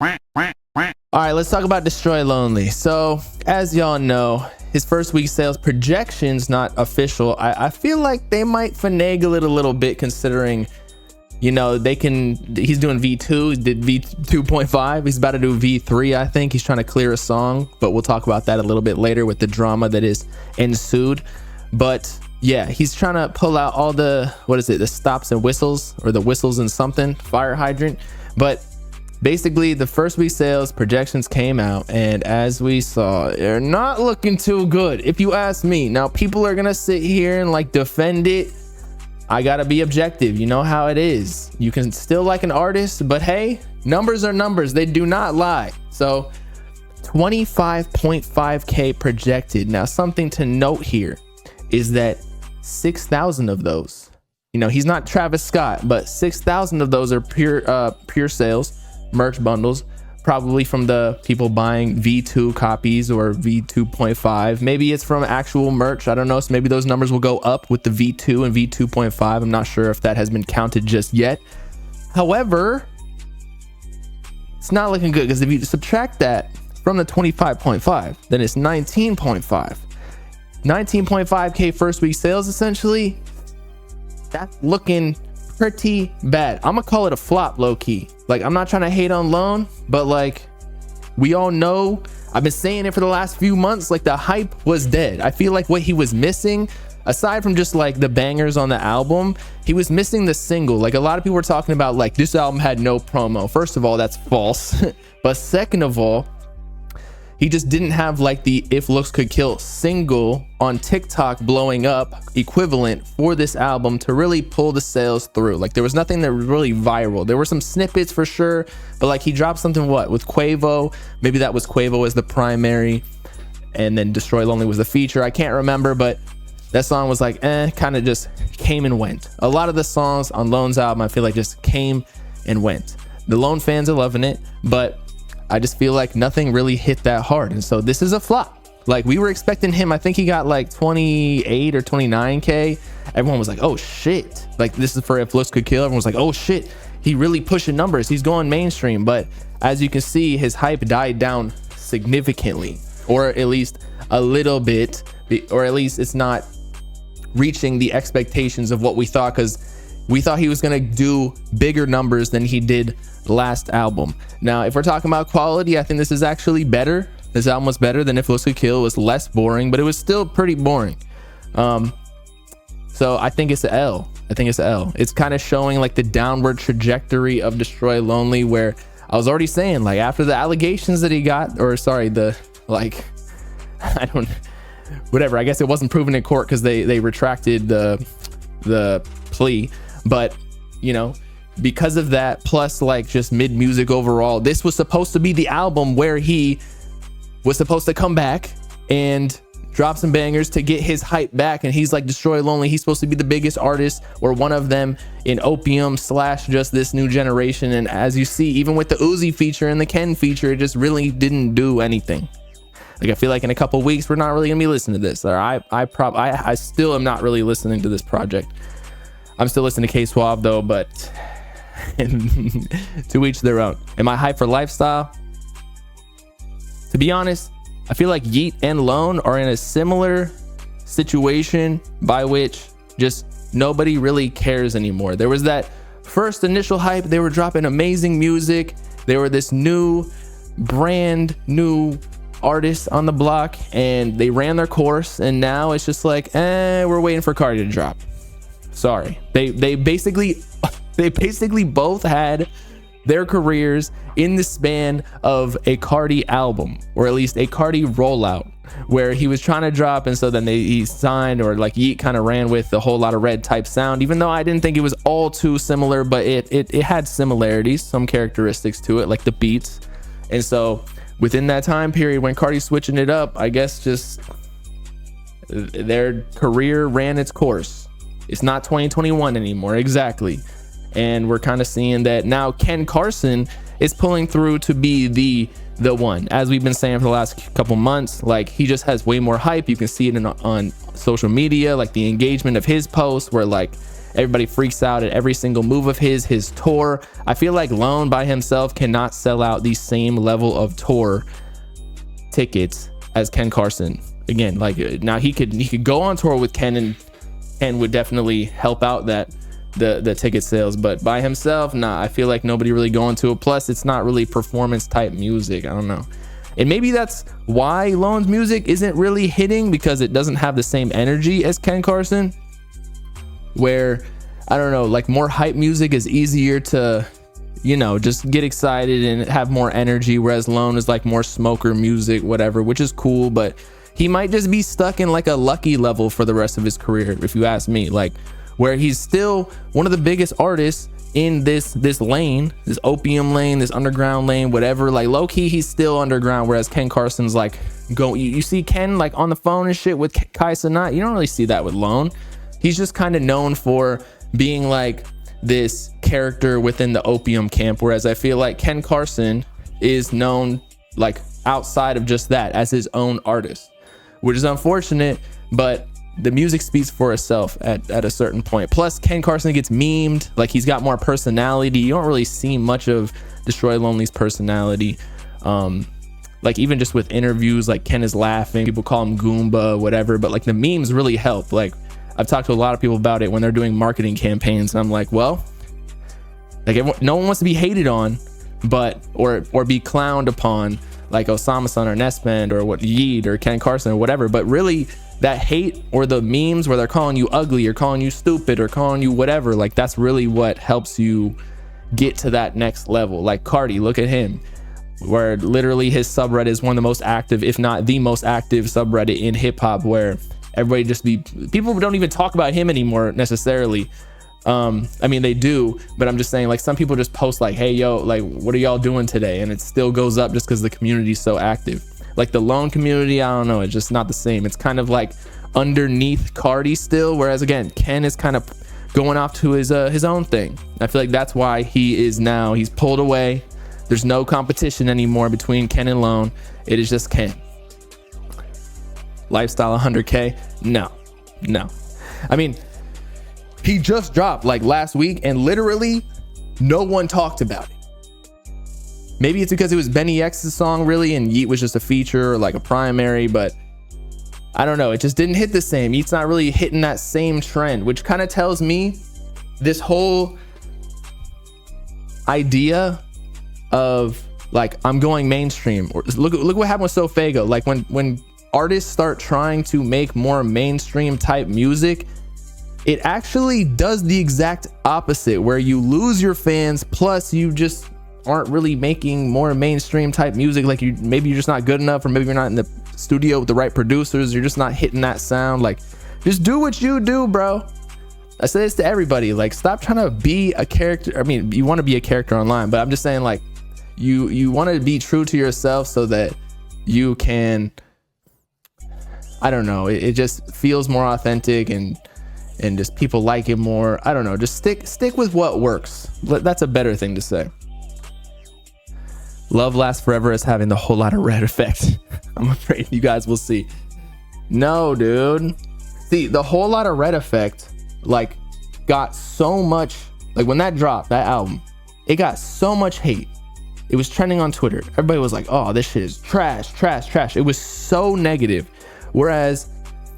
All right, let's talk about Destroy Lonely. So as y'all know, his first week sales projections, not official. I feel like they might finagle it a little bit, considering, you know, he's doing V2, he did V2.5, he's about to do V3. I think he's trying to clear a song, but we'll talk about that a little bit later with the drama that is ensued. But yeah, he's trying to pull out all the, the stops and whistles, or the whistles and something, fire hydrant. But basically, the first week sales projections came out, and as we saw, they're not looking too good, if you ask me. Now, people are gonna sit here and like defend it. I gotta be objective. You know how it is. You can still like an artist, but hey, numbers are numbers. They do not lie. So 25.5K projected. Now, something to note here is that 6,000 of those, you know, he's not Travis Scott, but 6,000 of those are pure sales, merch bundles, probably from the people buying V2 copies or V2.5. Maybe it's from actual merch, I don't know. So maybe those numbers will go up with the V2 and V2.5. I'm not sure if that has been counted just yet. However, it's not looking good, because if you subtract that from the 25.5, then it's 19.5. 19.5K first week sales, essentially. That's looking pretty bad. I'm gonna call it a flop, low key. Like, I'm not trying to hate on Lone, but like, we all know, I've been saying it for the last few months, like the hype was dead. I feel like what he was missing, aside from just like the bangers on the album, he was missing the single. Like, a lot of people were talking about like this album had no promo. First of all, that's false. But second of all, he just didn't have like the If Looks Could Kill single on TikTok blowing up equivalent for this album to really pull the sales through. Like, there was nothing that was really viral. There were some snippets for sure, but like, he dropped something with Quavo. Maybe that was Quavo as the primary, and then Destroy Lonely was the feature. I can't remember, but that song was like kind of just came and went. A lot of the songs on Lone's album, I feel like, just came and went. The Lone fans are loving it, but I just feel like nothing really hit that hard. And so this is a flop. Like, we were expecting him, I think he got like 28 or 29K. Everyone was like, oh shit. Like, this is for If Looks Could Kill. Everyone was like, oh shit, he really pushing numbers. He's going mainstream. But as you can see, his hype died down significantly, or at least a little bit, or at least it's not reaching the expectations of what we thought, because we thought he was going to do bigger numbers than he did last album. Now, if we're talking about quality, I think this is actually better. This album was better than If Looks Could Kill. It was less boring, but it was still pretty boring. So I think it's an L. It's kind of showing like the downward trajectory of Destroy Lonely, where I was already saying, like, after the allegations that he got, or sorry, the like, whatever, I guess it wasn't proven in court because they retracted the plea. But, you know, because of that, plus like just mid music overall, this was supposed to be the album where he was supposed to come back and drop some bangers to get his hype back. And he's like Destroy Lonely, he's supposed to be the biggest artist, or one of them, in Opium / just this new generation. And as you see, even with the Uzi feature and the Ken feature, it just really didn't do anything. Like, I feel like in a couple weeks we're not really gonna be listening to this, or I still am not really listening to this project. I'm still listening to K-Swab though, but to each their own. Am I hyped for Lifestyle? To be honest, I feel like Yeet and Lone are in a similar situation, by which just nobody really cares anymore. There was that first initial hype. They were dropping amazing music. They were this new brand new artist on the block, and they ran their course. And now it's just like, we're waiting for Cardi to drop. Sorry, they basically both had their careers in the span of a Cardi album, or at least a Cardi rollout, where he was trying to drop, and so then he signed, or like Yeet kind of ran with the Whole Lotta Red type sound, even though I didn't think it was all too similar, but it had similarities, some characteristics to it, like the beats. And so within that time period when Cardi's switching it up, I guess just their career ran its course. It's not 2021 anymore, exactly. And we're kind of seeing that now Ken Carson is pulling through to be the one, as we've been saying for the last couple months. Like, he just has way more hype. You can see it on social media, like the engagement of his posts, where like Everybody freaks out at every single move of his tour. I feel like Lone by himself cannot sell out the same level of tour tickets as Ken Carson. Again, like now he could go on tour with Ken, and Ken would definitely help out that the ticket sales, but by himself, nah, I feel like nobody really going to it. Plus it's not really performance type music. I don't know. And maybe that's why Lone's music isn't really hitting, because it doesn't have the same energy as Ken Carson, where I don't know, like more hype music is easier to, you know, just get excited and have more energy, whereas Lone is like more smoker music, whatever, which is cool, but he might just be stuck in like a Lucky level for the rest of his career, if you ask me, like where he's still one of the biggest artists in this lane, this opium lane, this underground lane, whatever. Like low key, he's still underground, whereas Ken Carson's like you see Ken like on the phone and shit with Kai Cenat. You don't really see that with Lone. He's just kind of known for being like this character within the opium camp, whereas I feel like Ken Carson is known like outside of just that as his own artist, which is unfortunate, but the music speaks for itself at a certain point. Plus Ken Carson gets memed, like he's got more personality. You don't really see much of Destroy Lonely's personality, like even just with interviews, like Ken is laughing, people call him Goomba, whatever, but like the memes really help. Like I've talked to a lot of people about it when they're doing marketing campaigns, and I'm like, well, like no one wants to be hated on, but or be clowned upon like Osama-san or Nesband or what Yeet or Ken Carson or whatever, but really that hate or the memes where they're calling you ugly or calling you stupid or calling you whatever, like that's really what helps you get to that next level. Like Cardi, look at him, where literally his subreddit is one of the most active, if not the most active subreddit in hip-hop, where everybody just people don't even talk about him anymore necessarily. I mean they do, but I'm just saying like some people just post like, hey yo, like what are y'all doing today, and it still goes up just because the community is so active. Like the Lone community, I don't know, it's just not the same. It's kind of like underneath Cardi still, whereas again Ken is kind of going off to his own thing. I feel like that's why he's pulled away. There's no competition anymore between Ken and Lone. It is just Ken. Lifestyle 100K, no. I mean, he just dropped like last week and literally no one talked about it. Maybe it's because it was Benny X's song really, and Yeet was just a feature or like a primary, but I don't know, it just didn't hit the same. Yeet's not really hitting that same trend, which kind of tells me this whole idea of like I'm going mainstream, or look what happened with Sofago. Like when artists start trying to make more mainstream type music, it actually does the exact opposite, where you lose your fans, plus you just aren't really making more mainstream type music. Like maybe you're just not good enough, or maybe you're not in the studio with the right producers, you're just not hitting that sound. Like just do what you do, bro. I say this to everybody, like stop trying to be a character. I mean, you want to be a character online, but I'm just saying like you want to be true to yourself so that you can, I don't know, it just feels more authentic and just people like it more. I don't know, just stick with what works. That's a better thing to say. Love Lasts Forever is having the Whole Lot of Red effect. I'm afraid you guys will see. No, dude. See, the Whole Lot of Red effect like got so much, like when that dropped, that album, it got so much hate. It was trending on Twitter. Everybody was like, oh, this shit is trash. It was so negative. Whereas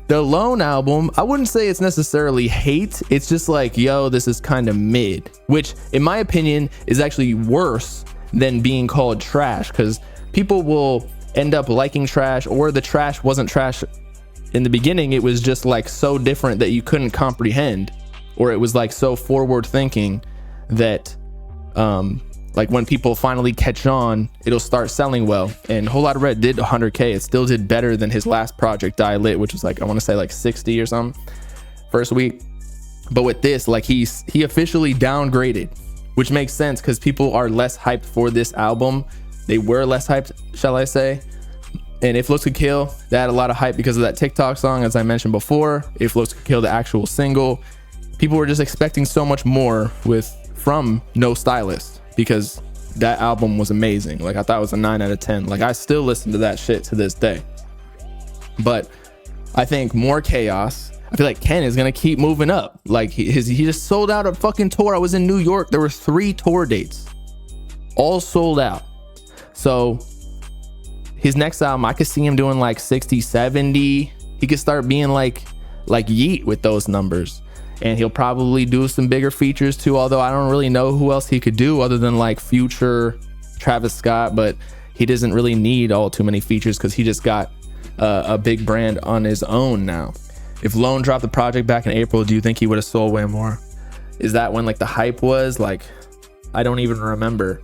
the Lone album, I wouldn't say it's necessarily hate. It's just like, yo, this is kind of mid, which in my opinion is actually worse than being called trash, because people will end up liking trash, or the trash wasn't trash in the beginning. It was just like so different that you couldn't comprehend, or it was like so forward thinking that like when people finally catch on, it'll start selling well. And Whole Lot of Red did 100K. It still did better than his last project, Die Lit, which was like, I want to say like 60 or something first week. But with this, like he officially downgraded, which makes sense because people are less hyped for this album. They were less hyped, shall I say. And If Looks Could Kill, they had a lot of hype because of that TikTok song, as I mentioned before. If Looks Could Kill, the actual single, people were just expecting so much more from No Stylist, because that album was amazing. Like I thought it was a 9 out of 10. Like I still listen to that shit to this day. But I think More Chaos, I feel like Ken is gonna keep moving up. Like he just sold out a fucking tour. I was in New York. There were 3 tour dates, all sold out. So his next album, I could see him doing like 60, 70. He could start being like Yeet with those numbers. And he'll probably do some bigger features too, although I don't really know who else he could do other than like Future, Travis Scott, but he doesn't really need all too many features because he just got a big brand on his own now. If Lone dropped the project back in April, do you think he would have sold way more? Is that when like the hype was? Like, I don't even remember.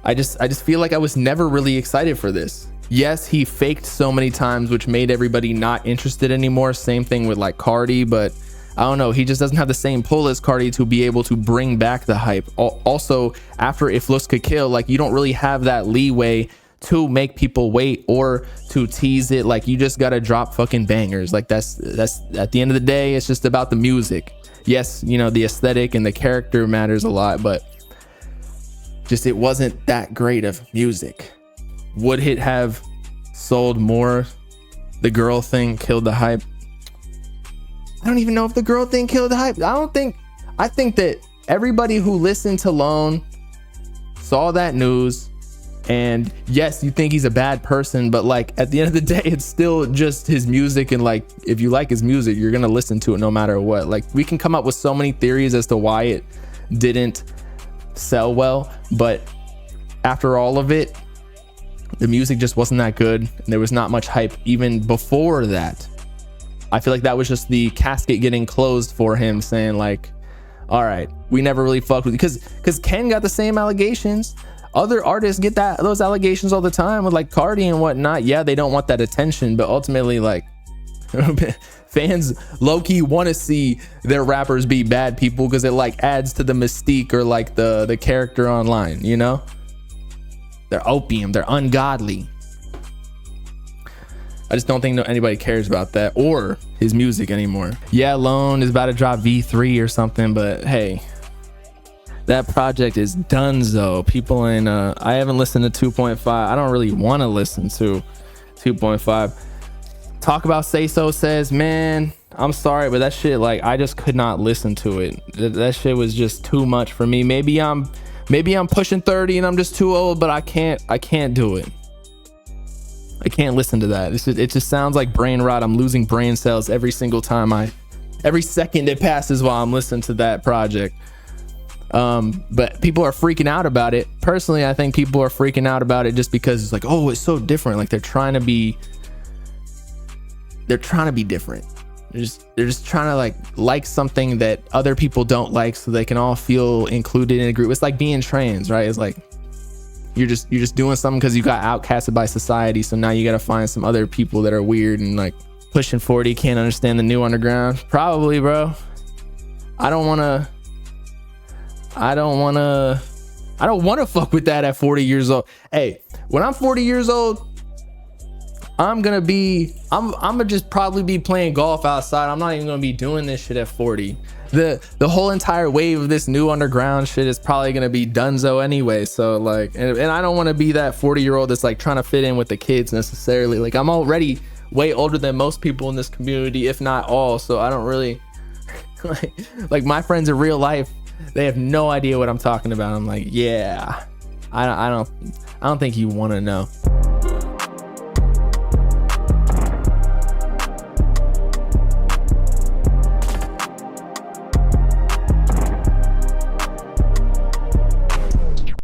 I just feel like I was never really excited for this. Yes, he faked so many times, which made everybody not interested anymore. Same thing with like Cardi, but I don't know. He just doesn't have the same pull as Cardi to be able to bring back the hype. Also, after If Looks Could Kill, like you don't really have that leeway to make people wait or to tease it. Like you just gotta drop fucking bangers. Like that's at the end of the day, it's just about the music. Yes, you know, the aesthetic and the character matters a lot, but just it wasn't that great of music. Would it have sold more? The girl thing killed the hype. I don't even know if the girl thing killed the hype. I think that everybody who listened to Lone saw that news, and yes, you think he's a bad person, but like at the end of the day, it's still just his music, and like if you like his music, you're gonna listen to it no matter what. Like we can come up with so many theories as to why it didn't sell well, but after all of it, the music just wasn't that good, and there was not much hype even before that. I feel like that was just the casket getting closed for him, saying like, all right, we never really fucked with you, because Ken got the same allegations. Other artists get those allegations all the time with like Cardi and whatnot. Yeah, they don't want that attention, but ultimately like fans low-key want to see their rappers be bad people because it like adds to the mystique or like the character online, you know? They're opium, they're ungodly. I just don't think anybody cares about that or his music anymore. Yeah, Lone is about to drop V3 or something, but hey, that project is donezo. People in I haven't listened to 2.5. I don't really want to listen to 2.5. Talk About Say So says, man, I'm sorry, but that shit, like, I just could not listen to it. That shit was just too much for me. Maybe I'm pushing 30 and I'm just too old, but I can't do it. I can't listen to that. It just sounds like brain rot. I'm losing brain cells every single time every second it passes while I'm listening to that project. But people are freaking out about it. Personally, I think people are freaking out about it just because it's like, oh, it's so different. Like they're trying to be different. They're just trying to like something that other people don't like, so they can all feel included in a group. It's like being trans, right? It's like you're just doing something because you got outcasted by society, so now you got to find some other people that are weird and like pushing 40 can't understand the new underground. Probably, bro. I don't want to fuck with that at 40 years old. Hey, when I'm 40 years old, I'm gonna just probably be playing golf outside. I'm not even gonna be doing this shit at 40. The whole entire wave of this new underground shit is probably gonna be donezo anyway. So like, and I don't want to be that 40-year-old that's like trying to fit in with the kids necessarily. Like I'm already way older than most people in this community, if not all. So I don't really like my friends in real life, they have no idea what I'm talking about. I'm like, yeah, I don't think you want to know.